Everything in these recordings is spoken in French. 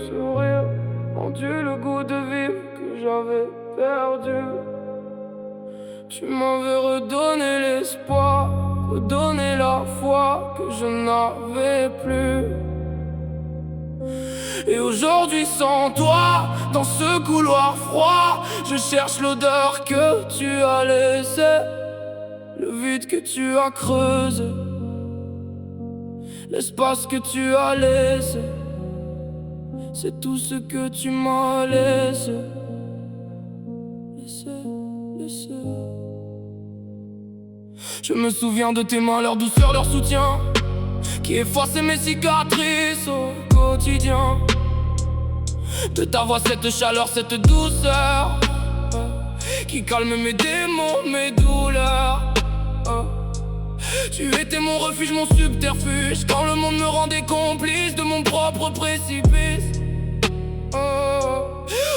sourire, rendu le goût de vivre que j'avais perdu. Tu m'avais redonné l'espoir, redonné la foi que je n'avais plus. Et aujourd'hui sans toi, dans ce couloir froid, je cherche l'odeur que tu as laissée, le vide que tu as creusé, l'espace que tu as laissé. C'est tout ce que tu m'as laissé. Laissé. Je me souviens de tes mains, leur douceur, leur soutien, qui effaçait mes cicatrices au quotidien. De ta voix, cette chaleur, cette douceur, qui calme mes démons, mes douleurs. Tu étais mon refuge, mon subterfuge, quand le monde me rendait complice de mon propre précipice.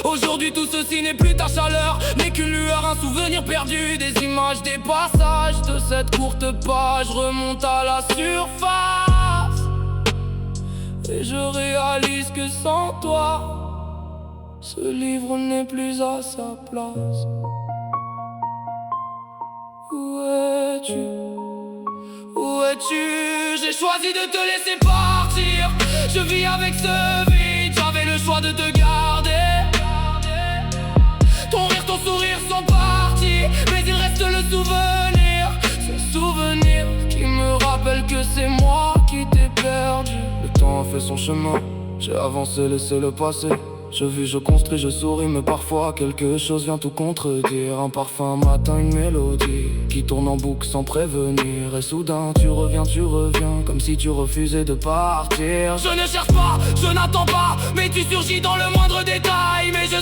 Aujourd'hui tout ceci n'est plus ta chaleur, n'est qu'une lueur, un souvenir perdu. Des images, des passages de cette courte page remontent à la surface. Et je réalise que sans toi, ce livre n'est plus à sa place. Où es-tu? Où es-tu? J'ai choisi de te laisser partir. Je vis avec ce vide, j'avais le choix de te garder. Ton rire, ton sourire sont partis, mais il reste le souvenir. Ce souvenir qui me rappelle que c'est moi qui t'ai perdu. Le temps a fait son chemin, j'ai avancé, laissé le passé. Je vis, je construis, je souris, mais parfois quelque chose vient tout contredire. Un parfum, un matin, une mélodie qui tourne en boucle sans prévenir. Et soudain tu reviens, comme si tu refusais de partir. Je ne cherche pas, je n'attends pas, mais tu surgis dans le moindre détail. Mais je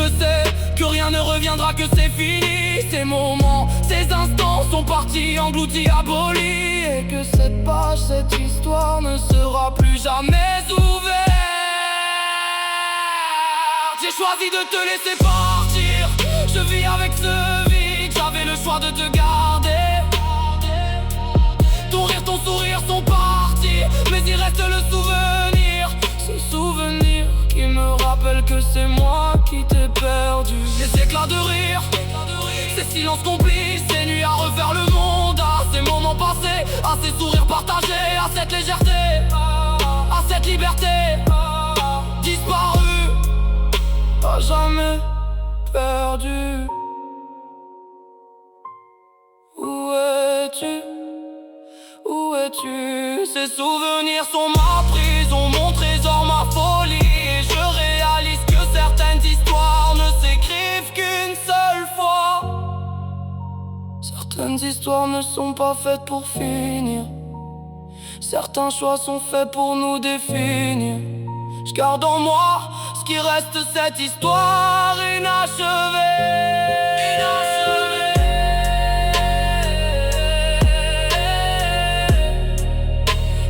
sais que rien ne reviendra, que c'est fini. Ces moments, ces instants sont partis, engloutis, abolis. Et que cette page, cette histoire ne sera plus jamais ouverte. J'ai choisi de te laisser partir. Je vis avec ce vide, j'avais le choix de te garder. Ton rire, ton sourire sont partis, mais il reste le souvenir. Ce souvenir qui me rappelle que c'est moi qui t'ai perdu. Les éclats de rire, ces silences complices, ces nuits à refaire le monde, à ces moments passés, à ces sourires partagés, à cette légèreté, à cette liberté disparue, à jamais perdu. Où es-tu? Où es-tu? Ces souvenirs sont ma prison, mon trésor, ma folie. Et je réalise que certaines histoires ne s'écrivent qu'une seule fois. Certaines histoires ne sont pas faites pour finir. Certains choix sont faits pour nous définir. Je garde en moi ce qui reste, cette histoire inachevée.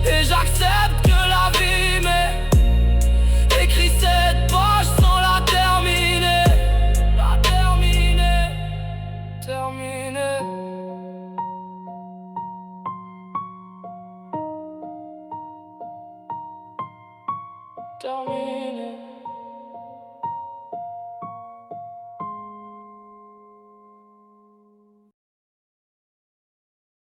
Et j'accepte que la vie m'ait écrit cette page sans la terminer. Terminer. Terminer.